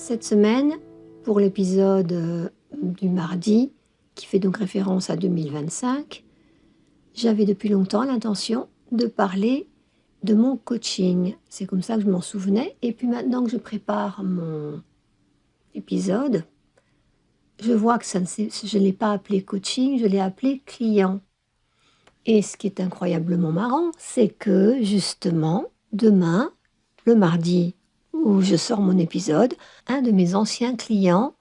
Cette semaine, pour l'épisode du mardi, qui fait donc référence à 2025, j'avais depuis longtemps l'intention de parler de mon coaching. C'est comme ça que je m'en souvenais. Et puis maintenant que je prépare mon épisode, je vois que je ne l'ai pas appelé coaching, je l'ai appelé client. Et ce qui est incroyablement marrant, c'est que justement, demain, le mardi où je sors mon épisode, un de mes anciens clients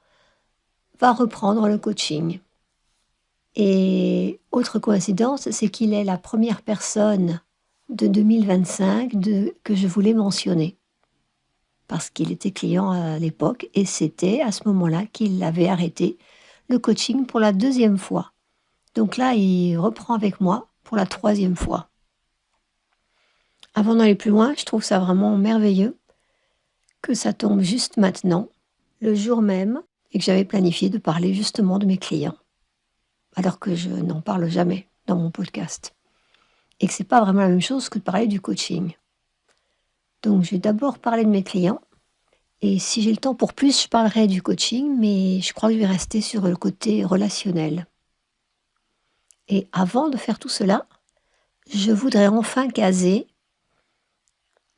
va reprendre le coaching. Et autre coïncidence, c'est qu'il est la première personne de 2025 que je voulais mentionner. Parce qu'il était client à l'époque et c'était à ce moment-là qu'il avait arrêté le coaching pour la 2e fois. Donc là, il reprend avec moi pour la 3e fois. Avant d'aller plus loin, je trouve ça vraiment merveilleux que ça tombe juste maintenant, le jour même, et que j'avais planifié de parler justement de mes clients. Alors que je n'en parle jamais dans mon podcast. Et que ce n'est pas vraiment la même chose que de parler du coaching. Donc je vais d'abord parler de mes clients. Et si j'ai le temps pour plus, je parlerai du coaching, mais je crois que je vais rester sur le côté relationnel. Et avant de faire tout cela, je voudrais enfin caser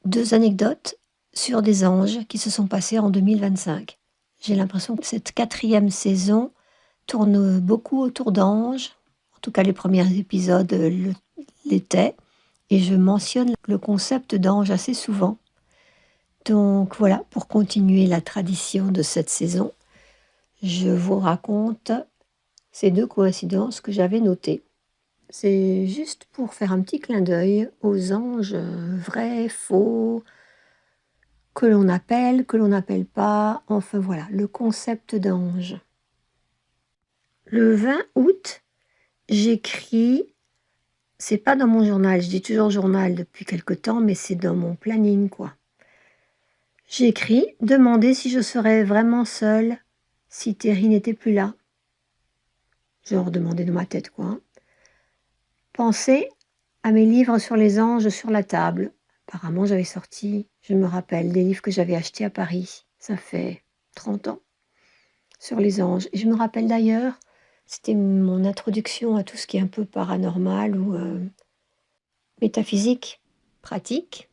2 anecdotes sur des anges qui se sont passés en 2025. J'ai l'impression que cette 4e saison tourne beaucoup autour d'anges. En tout cas, les premiers épisodes l'étaient. Et je mentionne le concept d'ange assez souvent. Donc voilà, pour continuer la tradition de cette saison, je vous raconte ces 2 coïncidences que j'avais notées. C'est juste pour faire un petit clin d'œil aux anges vrais, faux, que l'on n'appelle pas, enfin voilà, le concept d'ange. Le 20 août, j'écris, c'est pas dans mon journal, je dis toujours journal depuis quelque temps, mais c'est dans mon planning quoi. J'ai écrit « Demander si je serais vraiment seule si Terry n'était plus là ». Genre demander dans ma tête quoi. Hein. Penser à mes livres sur les anges sur la table. Apparemment j'avais sorti, je me rappelle, des livres que j'avais achetés à Paris. Ça fait 30 ans. Sur les anges. Et je me rappelle d'ailleurs, c'était mon introduction à tout ce qui est un peu paranormal ou métaphysique, pratique.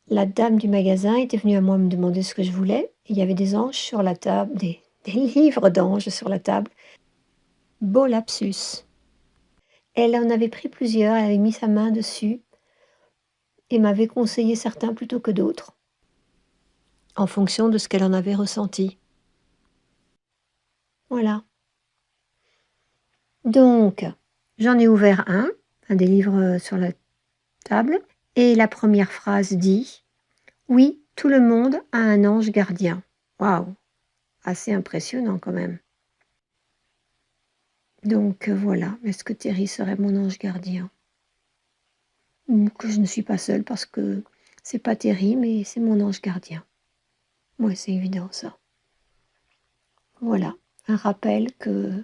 La dame du magasin était venue à moi me demander ce que je voulais. Il y avait des anges sur la table, des livres d'anges sur la table. Beau lapsus. Elle en avait pris plusieurs, elle avait mis sa main dessus et m'avait conseillé certains plutôt que d'autres, en fonction de ce qu'elle en avait ressenti. Voilà. Donc, j'en ai ouvert un des livres sur la table, et la première phrase dit « Oui, tout le monde a un ange gardien ». Waouh, assez impressionnant quand même. Donc voilà, est-ce que Terry serait mon ange gardien? Ou que je ne suis pas seule parce que c'est pas Terry, mais c'est mon ange gardien. Ouais, c'est évident ça. Voilà, un rappel que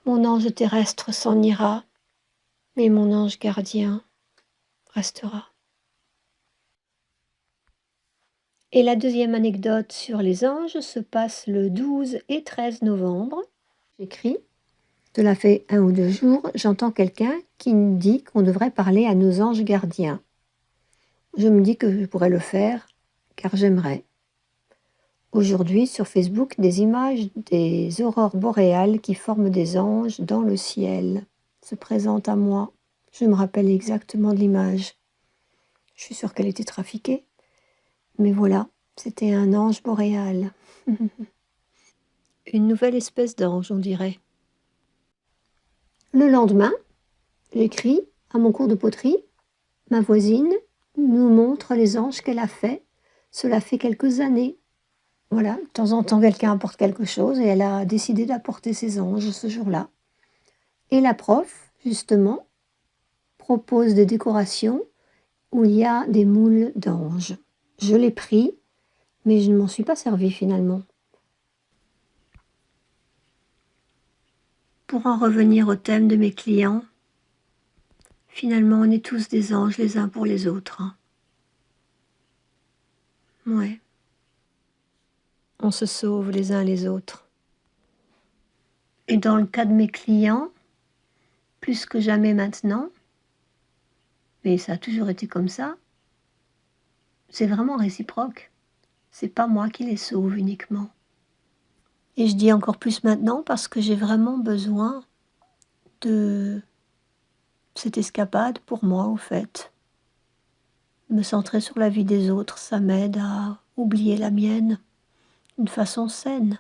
mon ange terrestre s'en ira, mais mon ange gardien restera. Et la 2e anecdote sur les anges se passe le 12 et 13 novembre. J'écris. Cela fait 1 ou 2 jours, j'entends quelqu'un qui me dit qu'on devrait parler à nos anges gardiens. Je me dis que je pourrais le faire, car j'aimerais. Aujourd'hui, sur Facebook, des images des aurores boréales qui forment des anges dans le ciel se présentent à moi. Je me rappelle exactement de l'image. Je suis sûre qu'elle était trafiquée. Mais voilà, c'était un ange boréal. Une nouvelle espèce d'ange, on dirait. Le lendemain, j'écris à mon cours de poterie. Ma voisine nous montre les anges qu'elle a faits. Cela fait quelques années. Voilà, de temps en temps, quelqu'un apporte quelque chose et elle a décidé d'apporter ses anges ce jour-là. Et la prof, justement, propose des décorations où il y a des moules d'anges. Je l'ai pris, mais je ne m'en suis pas servi finalement. Pour en revenir au thème de mes clients, finalement, on est tous des anges les uns pour les autres. Hein. Ouais. On se sauve les uns les autres. Et dans le cas de mes clients, plus que jamais maintenant, mais ça a toujours été comme ça, c'est vraiment réciproque. C'est pas moi qui les sauve uniquement. Et je dis encore plus maintenant parce que j'ai vraiment besoin de cette escapade pour moi, au fait. Me centrer sur la vie des autres, ça m'aide à oublier la mienne d'une façon saine.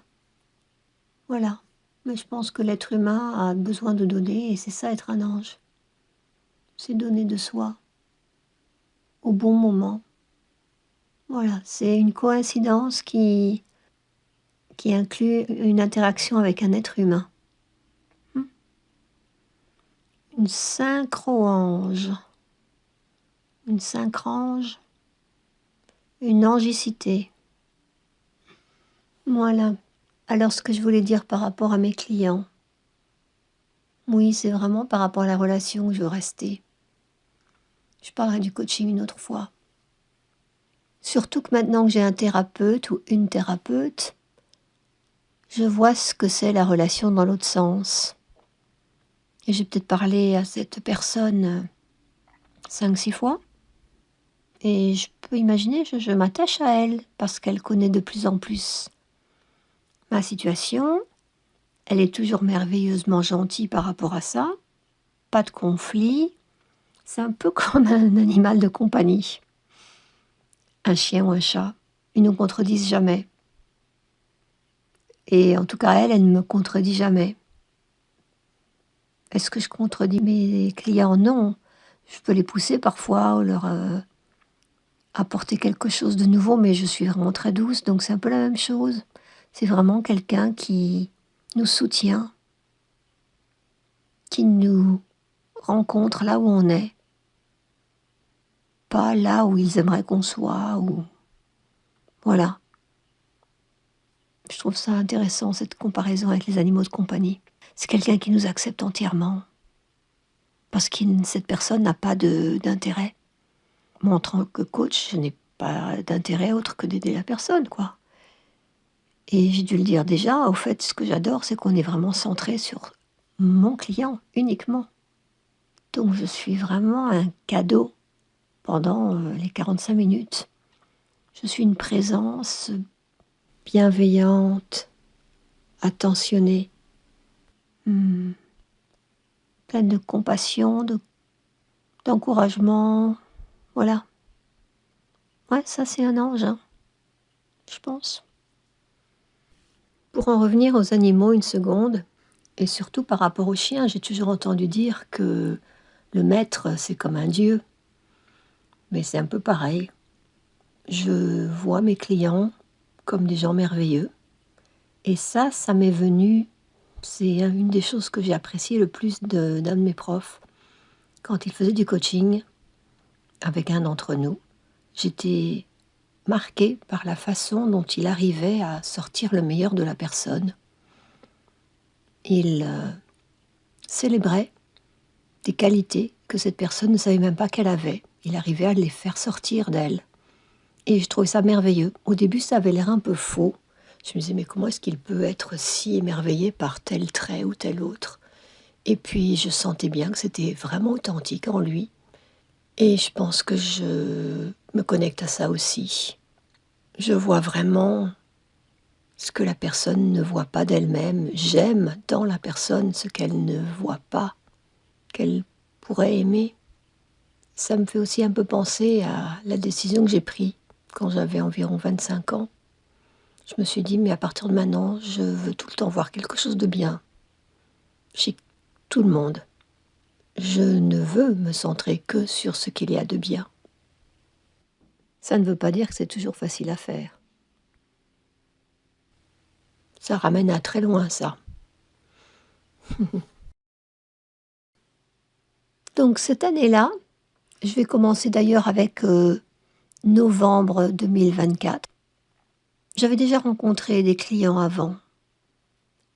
Voilà. Mais je pense que l'être humain a besoin de donner, et c'est ça être un ange. C'est donner de soi, au bon moment. Voilà, c'est une coïncidence qui inclut une interaction avec un être humain. Une synchro-ange. Une synchrange. Une angicité. Voilà. Alors ce que je voulais dire par rapport à mes clients, oui, c'est vraiment par rapport à la relation que je veux rester. Je parlerai du coaching une autre fois. Surtout que maintenant que j'ai un thérapeute ou une thérapeute, je vois ce que c'est la relation dans l'autre sens. Et j'ai peut-être parlé à cette personne 5-6 fois. Et je peux imaginer, je m'attache à elle parce qu'elle connaît de plus en plus ma situation. Elle est toujours merveilleusement gentille par rapport à ça. Pas de conflit. C'est un peu comme un animal de compagnie. Un chien ou un chat. Ils ne nous contredisent jamais. Et en tout cas, elle ne me contredit jamais. Est-ce que je contredis mes clients? Non. Je peux les pousser parfois ou leur apporter quelque chose de nouveau, mais je suis vraiment très douce, donc c'est un peu la même chose. C'est vraiment quelqu'un qui nous soutient, qui nous rencontre là où on est, pas là où ils aimeraient qu'on soit, ou... Voilà. Je trouve ça intéressant, cette comparaison avec les animaux de compagnie. C'est quelqu'un qui nous accepte entièrement, parce que cette personne n'a pas d'intérêt. Moi, en tant que coach, je n'ai pas d'intérêt autre que d'aider la personne, quoi. Et j'ai dû le dire déjà, au fait, ce que j'adore, c'est qu'on est vraiment centré sur mon client, uniquement. Donc je suis vraiment un cadeau pendant les 45 minutes. Je suis une présence bienveillante, attentionnée, pleine de compassion, d'encouragement. Voilà. Ouais, ça c'est un ange, hein, je pense. Pour en revenir aux animaux une seconde, et surtout par rapport aux chiens, j'ai toujours entendu dire que le maître, c'est comme un dieu. Mais c'est un peu pareil. Je vois mes clients comme des gens merveilleux. Et ça m'est venu, c'est une des choses que j'ai appréciées le plus d'un de mes profs. Quand il faisait du coaching avec un d'entre nous, j'étais marquée par la façon dont il arrivait à sortir le meilleur de la personne. Il célébrait des qualités que cette personne ne savait même pas qu'elle avait. Il arrivait à les faire sortir d'elle. Et je trouvais ça merveilleux. Au début, ça avait l'air un peu faux. Je me disais, mais comment est-ce qu'il peut être si émerveillé par tel trait ou tel autre? Et puis, je sentais bien que c'était vraiment authentique en lui. Et je pense que je me connecte à ça aussi. Je vois vraiment ce que la personne ne voit pas d'elle-même. J'aime dans la personne ce qu'elle ne voit pas, qu'elle pourrait aimer. Ça me fait aussi un peu penser à la décision que j'ai prise quand j'avais environ 25 ans. Je me suis dit, mais à partir de maintenant, je veux tout le temps voir quelque chose de bien chez tout le monde. Je ne veux me centrer que sur ce qu'il y a de bien. Ça ne veut pas dire que c'est toujours facile à faire. Ça ramène à très loin, ça. Donc cette année-là, je vais commencer d'ailleurs avec novembre 2024. J'avais déjà rencontré des clients avant,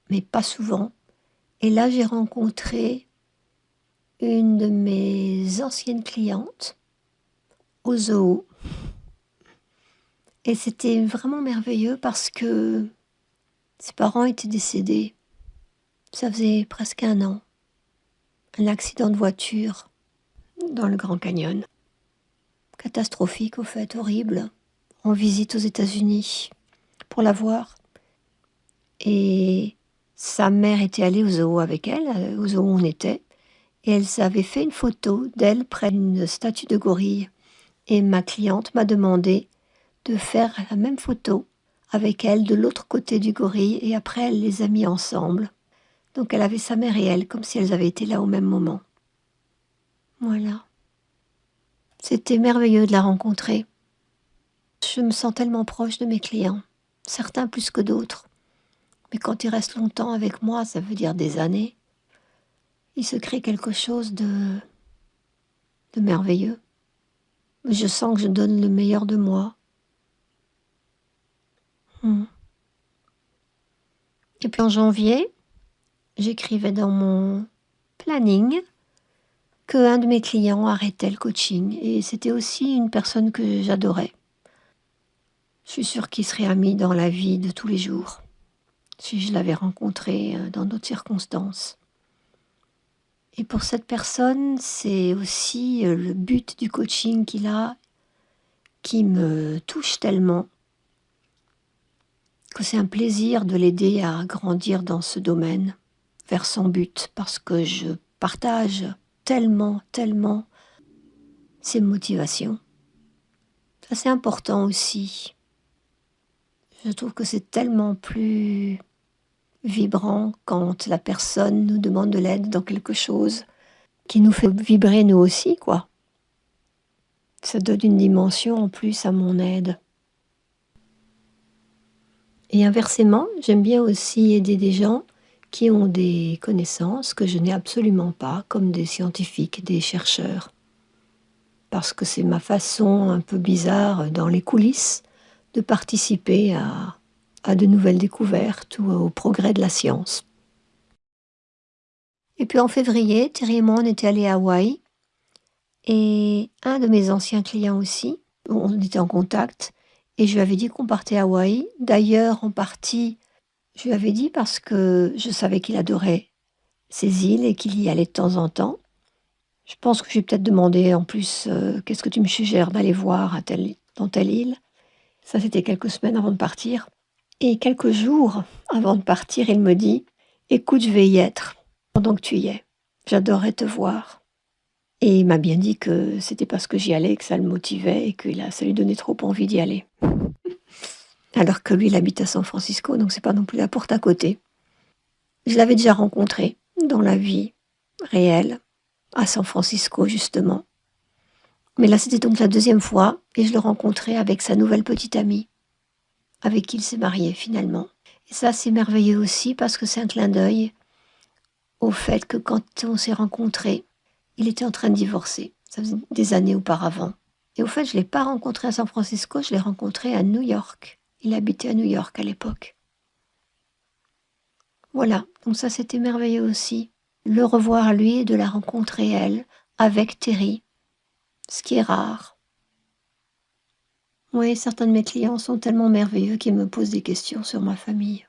mais pas souvent. Et là, j'ai rencontré une de mes anciennes clientes au zoo. Et c'était vraiment merveilleux parce que ses parents étaient décédés. Ça faisait presque 1 an. Un accident de voiture dans le Grand Canyon. Catastrophique au fait, horrible. En visite aux États-Unis pour la voir. Et sa mère était allée au zoo avec elle, au zoo où on était. Et elle avait fait une photo d'elle près d'une statue de gorille. Et ma cliente m'a demandé de faire la même photo avec elle de l'autre côté du gorille. Et après, elle les a mis ensemble. Donc elle avait sa mère et elle, comme si elles avaient été là au même moment. Voilà. C'était merveilleux de la rencontrer. Je me sens tellement proche de mes clients, certains plus que d'autres. Mais quand ils restent longtemps avec moi, ça veut dire des années, il se crée quelque chose de merveilleux. Je sens que je donne le meilleur de moi. Hmm. Et puis en janvier, j'écrivais dans mon planning qu'un de mes clients arrêtait le coaching. Et c'était aussi une personne que j'adorais. Je suis sûre qu'il serait ami dans la vie de tous les jours, si je l'avais rencontré dans d'autres circonstances. Et pour cette personne, c'est aussi le but du coaching qu'il a qui me touche tellement que c'est un plaisir de l'aider à grandir dans ce domaine, vers son but, parce que je partage tellement, tellement ses motivations. Ça, c'est important aussi. Je trouve que c'est tellement plus vibrant quand la personne nous demande de l'aide dans quelque chose qui nous fait vibrer nous aussi, quoi. Ça donne une dimension en plus à mon aide. Et inversement, j'aime bien aussi aider des gens qui ont des connaissances que je n'ai absolument pas, comme des scientifiques, des chercheurs. Parce que c'est ma façon un peu bizarre dans les coulisses de participer à de nouvelles découvertes ou au progrès de la science. Et puis en février, Thierry et moi, on était allés à Hawaï. Et un de mes anciens clients aussi, on était en contact, et je lui avais dit qu'on partait à Hawaï. D'ailleurs, en partie, je lui avais dit parce que je savais qu'il adorait ces îles et qu'il y allait de temps en temps. Je pense que je lui ai peut-être demandé en plus qu'est-ce que tu me suggères d'aller voir dans telle île. Ça, c'était quelques semaines avant de partir. Et quelques jours avant de partir, il me dit écoute, je vais y être pendant que tu y es. J'adorerais te voir. Et il m'a bien dit que c'était parce que j'y allais, que ça le motivait et que ça lui donnait trop envie d'y aller. Alors que lui, il habite à San Francisco, donc c'est pas non plus la porte à côté. Je l'avais déjà rencontré dans la vie réelle, à San Francisco justement. Mais là, c'était donc la deuxième fois, et je le rencontrais avec sa nouvelle petite amie, avec qui il s'est marié finalement. Et ça, c'est merveilleux aussi, parce que c'est un clin d'œil au fait que quand on s'est rencontrés, il était en train de divorcer. Ça faisait des années auparavant. Et au fait, je ne l'ai pas rencontré à San Francisco, je l'ai rencontré à New York. Il habitait à New York à l'époque. Voilà, donc ça c'était merveilleux aussi. Le revoir lui et de la rencontrer elle, avec Terry, ce qui est rare. Oui, certains de mes clients sont tellement merveilleux qu'ils me posent des questions sur ma famille.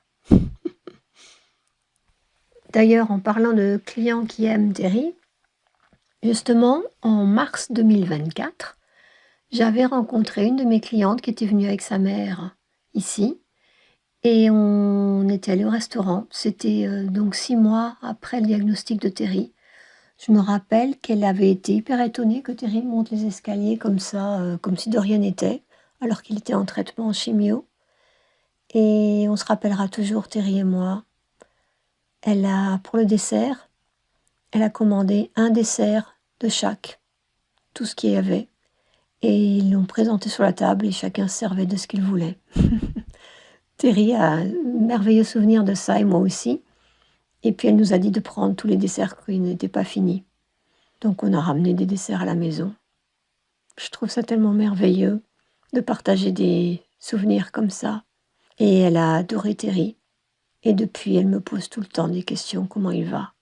D'ailleurs, en parlant de clients qui aiment Terry, justement, en mars 2024, j'avais rencontré une de mes clientes qui était venue avec sa mère ici. Et on était allé au restaurant. C'était donc 6 mois après le diagnostic de Terry. Je me rappelle qu'elle avait été hyper étonnée que Terry monte les escaliers comme ça, comme si de rien n'était, alors qu'il était en traitement en chimio. Et on se rappellera toujours, Terry et moi. Pour le dessert, elle a commandé un dessert de chaque, tout ce qu'il y avait. Et ils l'ont présenté sur la table et chacun servait de ce qu'il voulait. Terry a un merveilleux souvenir de ça et moi aussi. Et puis elle nous a dit de prendre tous les desserts qui n'étaient pas finis. Donc on a ramené des desserts à la maison. Je trouve ça tellement merveilleux de partager des souvenirs comme ça. Et elle a adoré Terry. Et depuis, elle me pose tout le temps des questions, comment il va.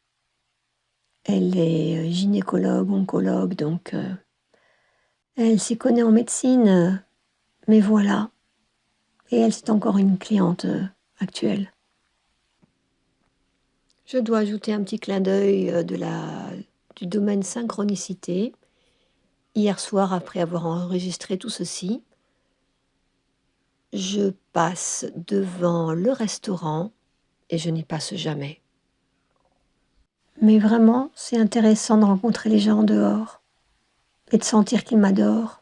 Elle est gynécologue, oncologue, donc elle s'y connaît en médecine. Mais voilà, Et elle, c'est encore une cliente actuelle. Je dois ajouter un petit clin d'œil du domaine synchronicité. Hier soir, après avoir enregistré tout ceci, je passe devant le restaurant et je n'y passe jamais. Mais vraiment, c'est intéressant de rencontrer les gens en dehors et de sentir qu'ils m'adorent.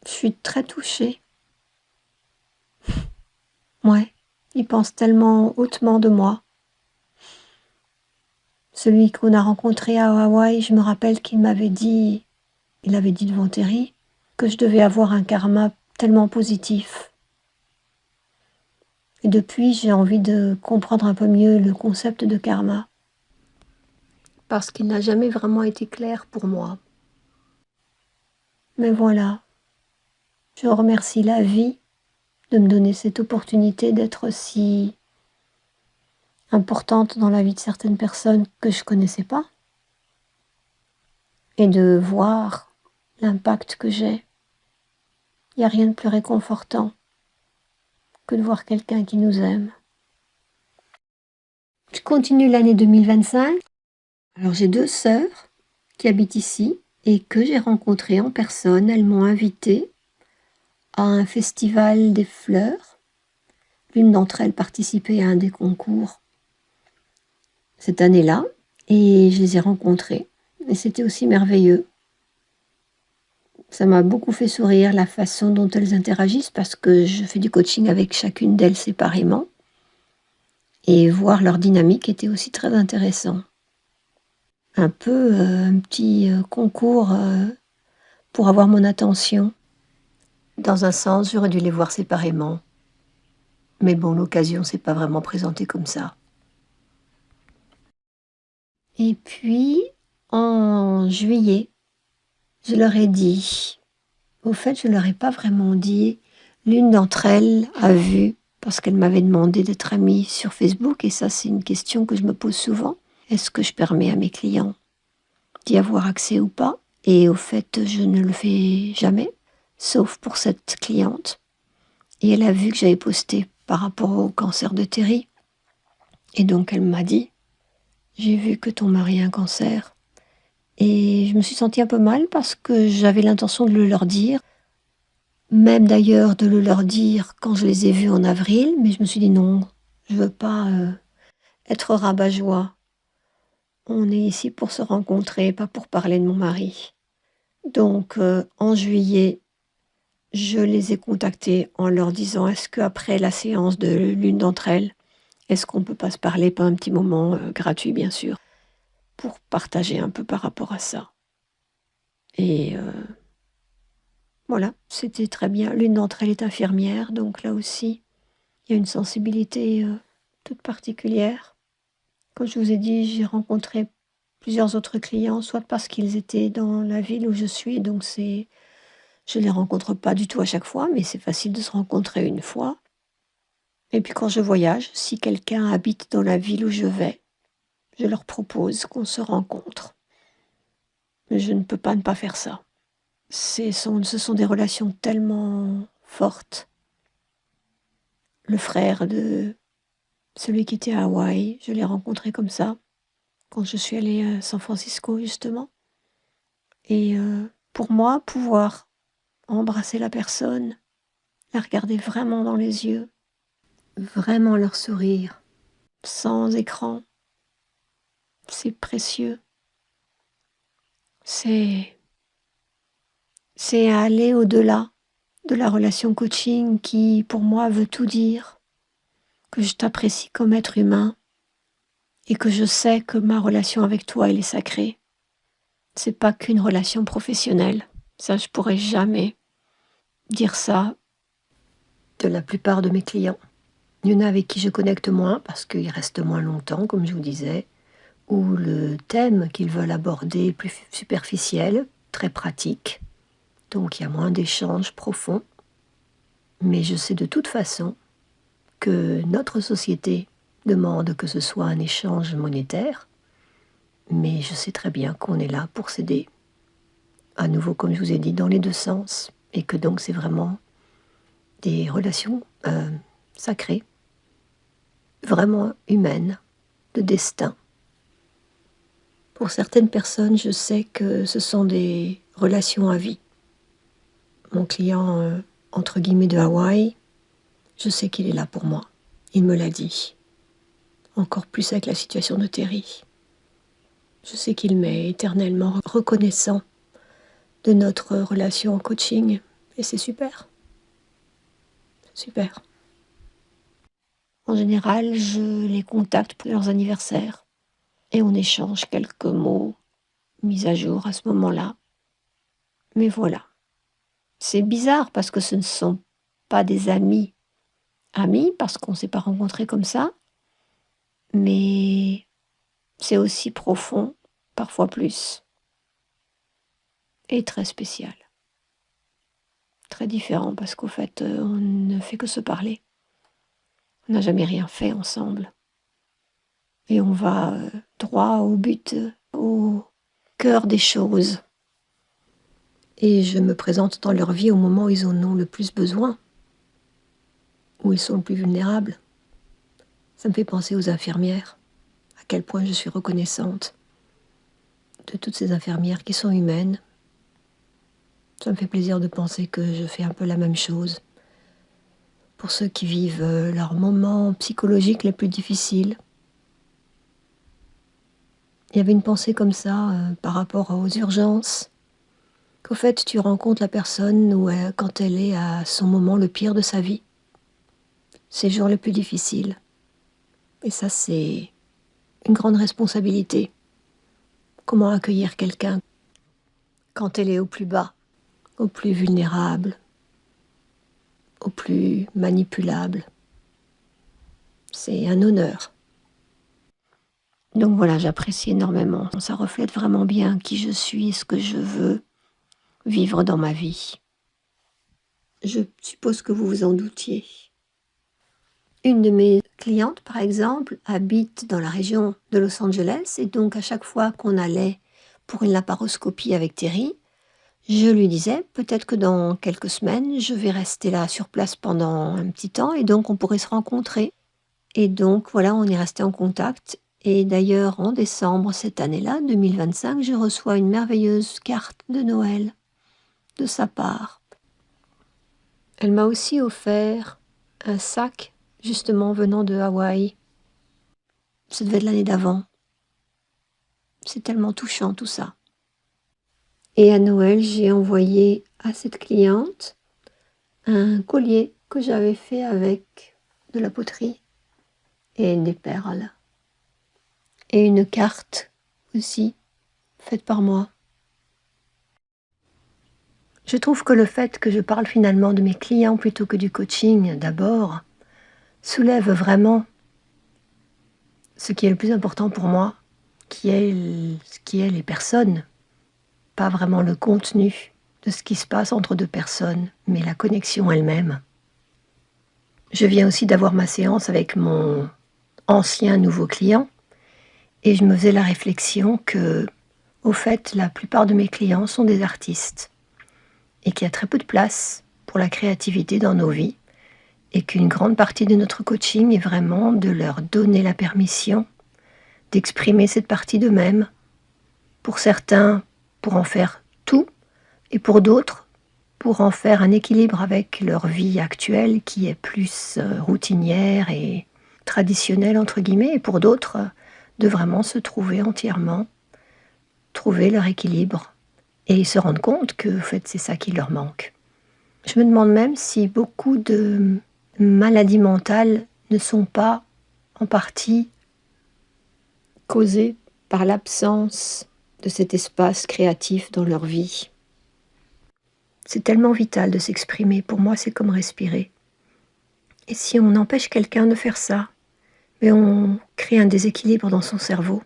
Je suis très touchée. Ouais, ils pensent tellement hautement de moi. Celui qu'on a rencontré à Hawaï, je me rappelle qu'il avait dit devant Terry, que je devais avoir un karma tellement positif. Et depuis, j'ai envie de comprendre un peu mieux le concept de karma. Parce qu'il n'a jamais vraiment été clair pour moi. Mais voilà, je remercie la vie de me donner cette opportunité d'être si importante dans la vie de certaines personnes que je ne connaissais pas. Et de voir l'impact que j'ai. Il n'y a rien de plus réconfortant que de voir quelqu'un qui nous aime. Je continue l'année 2025. Alors j'ai 2 sœurs qui habitent ici et que j'ai rencontrées en personne. Elles m'ont invitée à un festival des fleurs. L'une d'entre elles participait à un des concours cette année-là et je les ai rencontrées. Et c'était aussi merveilleux. Ça m'a beaucoup fait sourire la façon dont elles interagissent parce que je fais du coaching avec chacune d'elles séparément. Et voir leur dynamique était aussi très intéressant. Un peu un petit concours pour avoir mon attention. Dans un sens, j'aurais dû les voir séparément. Mais bon, l'occasion s'est pas vraiment présentée comme ça. Et puis, en juillet, je leur ai dit, au fait, je leur ai pas vraiment dit, l'une d'entre elles a vu, parce qu'elle m'avait demandé d'être amie sur Facebook, et ça c'est une question que je me pose souvent, est-ce que je permets à mes clients d'y avoir accès ou pas? Et au fait, je ne le fais jamais, sauf pour cette cliente. Et elle a vu que j'avais posté par rapport au cancer de Terry. Et donc elle m'a dit, j'ai vu que ton mari a un cancer. Et je me suis sentie un peu mal parce que j'avais l'intention de le leur dire. Même d'ailleurs de le leur dire quand je les ai vus en avril. Mais je me suis dit non, je veux pas être rabat-joie. On est ici pour se rencontrer, pas pour parler de mon mari. Donc en juillet, je les ai contactés en leur disant est-ce qu'après la séance de l'une d'entre elles, est-ce qu'on peut pas se parler, pas un petit moment gratuit bien sûr, pour partager un peu par rapport à ça. Et voilà, c'était très bien. L'une d'entre elles est infirmière, donc là aussi, il y a une sensibilité toute particulière. Comme je vous ai dit, j'ai rencontré plusieurs autres clients, soit parce qu'ils étaient dans la ville où je suis, donc je les rencontre pas du tout à chaque fois, mais c'est facile de se rencontrer une fois. Et puis quand je voyage, si quelqu'un habite dans la ville où je vais, je leur propose qu'on se rencontre. Mais je ne peux pas ne pas faire ça. Ce sont des relations tellement fortes. Le frère de celui qui était à Hawaï, je l'ai rencontré comme ça, quand je suis allée à San Francisco justement. Et pour moi, pouvoir embrasser la personne, la regarder vraiment dans les yeux, vraiment leur sourire, sans écran, c'est précieux. C'est aller au-delà de la relation coaching qui, pour moi, veut tout dire, que je t'apprécie comme être humain et que je sais que ma relation avec toi, elle est sacrée. C'est pas qu'une relation professionnelle. Ça, je pourrais jamais dire ça de la plupart de mes clients. Il y en a avec qui je connecte moins parce qu'ils restent moins longtemps, comme je vous disais, ou le thème qu'ils veulent aborder est plus superficiel, très pratique. Donc il y a moins d'échanges profonds. Mais je sais de toute façon que notre société demande que ce soit un échange monétaire, mais je sais très bien qu'on est là pour s'aider. À nouveau, comme je vous ai dit, dans les deux sens, et que donc c'est vraiment des relations sacrées, vraiment humaines, de destin. Pour certaines personnes, je sais que ce sont des relations à vie. Mon client, entre guillemets, de Hawaï, je sais qu'il est là pour moi. Il me l'a dit. Encore plus avec la situation de Terry. Je sais qu'il m'est éternellement reconnaissant de notre relation en coaching. Et c'est super. C'est super. En général, je les contacte pour leurs anniversaires. Et on échange quelques mots mis à jour à ce moment-là. Mais voilà. C'est bizarre parce que ce ne sont pas des amis, parce qu'on ne s'est pas rencontrés comme ça. Mais c'est aussi profond, parfois plus. Et très spécial. Très différent parce qu'au fait, on ne fait que se parler. On n'a jamais rien fait ensemble. Et on va droit au but, au cœur des choses. Et je me présente dans leur vie au moment où ils en ont le plus besoin, où ils sont le plus vulnérables. Ça me fait penser aux infirmières, à quel point je suis reconnaissante de toutes ces infirmières qui sont humaines. Ça me fait plaisir de penser que je fais un peu la même chose pour ceux qui vivent leurs moments psychologiques les plus difficiles. Il y avait une pensée comme ça par rapport aux urgences, qu'au fait tu rencontres la personne quand elle est à son moment le pire de sa vie, ses jours les plus difficiles. Et ça, c'est une grande responsabilité. Comment accueillir quelqu'un quand elle est au plus bas, au plus vulnérable, au plus manipulable. C'est un honneur. Donc voilà, j'apprécie énormément. Ça reflète vraiment bien qui je suis, ce que je veux vivre dans ma vie. Je suppose que vous vous en doutiez. Une de mes clientes, par exemple, habite dans la région de Los Angeles et donc à chaque fois qu'on allait pour une laparoscopie avec Terry, je lui disais peut-être que dans quelques semaines, je vais rester là sur place pendant un petit temps et donc on pourrait se rencontrer. Et donc voilà, on est resté en contact. Et d'ailleurs, en décembre cette année-là, 2025, je reçois une merveilleuse carte de Noël de sa part. Elle m'a aussi offert un sac, justement venant de Hawaï. Ça devait être l'année d'avant. C'est tellement touchant tout ça. Et à Noël, j'ai envoyé à cette cliente un collier que j'avais fait avec de la poterie et des perles. Et une carte aussi, faite par moi. Je trouve que le fait que je parle finalement de mes clients plutôt que du coaching d'abord soulève vraiment ce qui est le plus important pour moi, qui est les personnes, pas vraiment le contenu de ce qui se passe entre deux personnes, mais la connexion elle-même. Je viens aussi d'avoir ma séance avec mon ancien nouveau client et je me faisais la réflexion que, au fait, la plupart de mes clients sont des artistes et qu'il y a très peu de place pour la créativité dans nos vies et qu'une grande partie de notre coaching est vraiment de leur donner la permission d'exprimer cette partie d'eux-mêmes. Pour certains, pour en faire tout, et pour d'autres, pour en faire un équilibre avec leur vie actuelle qui est plus routinière et traditionnelle, entre guillemets, et pour d'autres, de vraiment se trouver entièrement, trouver leur équilibre et se rendre compte que, en fait, c'est ça qui leur manque. Je me demande même si beaucoup de maladies mentales ne sont pas en partie causées par l'absence de cet espace créatif dans leur vie. C'est tellement vital de s'exprimer, pour moi c'est comme respirer. Et si on empêche quelqu'un de faire ça, mais on crée un déséquilibre dans son cerveau.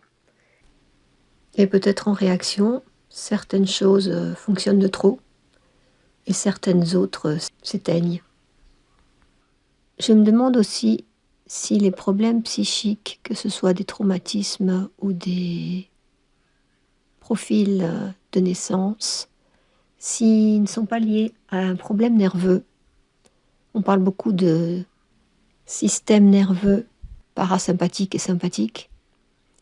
Et peut-être en réaction, certaines choses fonctionnent de trop, et certaines autres s'éteignent. Je me demande aussi si les problèmes psychiques, que ce soit des traumatismes ou des profils de naissance, s'ils ne sont pas liés à un problème nerveux, On parle beaucoup de système nerveux parasympathique et sympathique,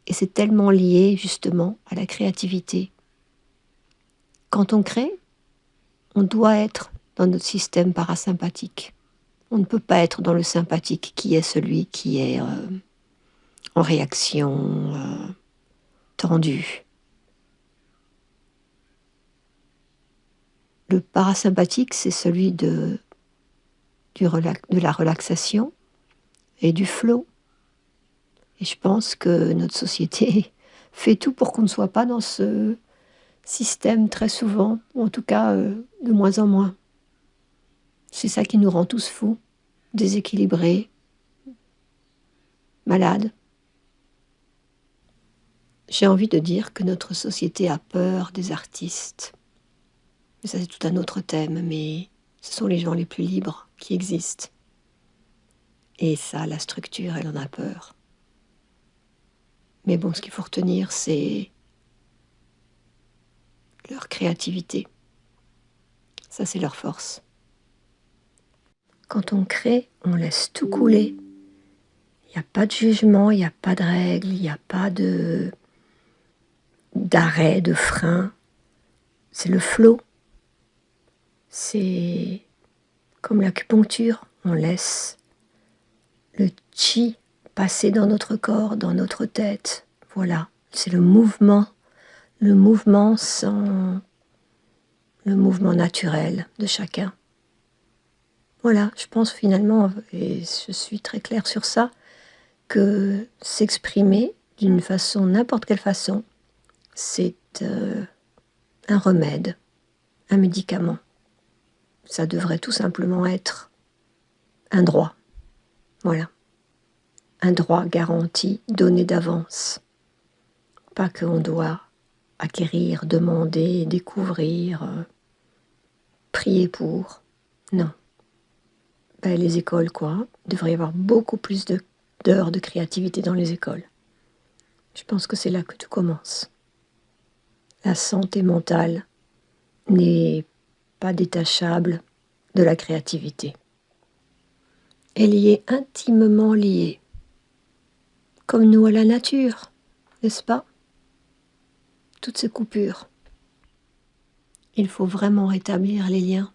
et c'est tellement lié justement à la créativité. Quand on crée, on doit être dans notre système parasympathique. On ne peut pas être dans le sympathique qui est celui qui est en réaction, tendu. Le parasympathique, c'est celui de la relaxation et du flow. Et je pense que notre société fait tout pour qu'on ne soit pas dans ce système très souvent, ou en tout cas de moins en moins. C'est ça qui nous rend tous fous, déséquilibrés, malades. J'ai envie de dire que notre société a peur des artistes. Mais ça, c'est tout un autre thème, mais ce sont les gens les plus libres qui existent. Et ça, la structure, elle en a peur. Mais bon, ce qu'il faut retenir, c'est leur créativité. Ça, c'est leur force. Quand on crée, on laisse tout couler. Il n'y a pas de jugement, il n'y a pas de règles, il n'y a pas d'arrêt, de frein. C'est le flow. C'est comme l'acupuncture. On laisse le chi passer dans notre corps, dans notre tête. Voilà, c'est le mouvement sans le mouvement naturel de chacun. Voilà, je pense finalement, et je suis très claire sur ça, que s'exprimer d'une façon, n'importe quelle façon, c'est un remède, un médicament. Ça devrait tout simplement être un droit. Voilà. Un droit garanti, donné d'avance. Pas qu'on doit acquérir, demander, découvrir, prier pour. Non. Ben, les écoles, quoi. Il devrait y avoir beaucoup plus d'heures de créativité dans les écoles. Je pense que c'est là que tout commence. La santé mentale n'est pas détachable de la créativité. Elle y est intimement liée, comme nous à la nature, n'est-ce pas? Toutes ces coupures. Il faut vraiment rétablir les liens.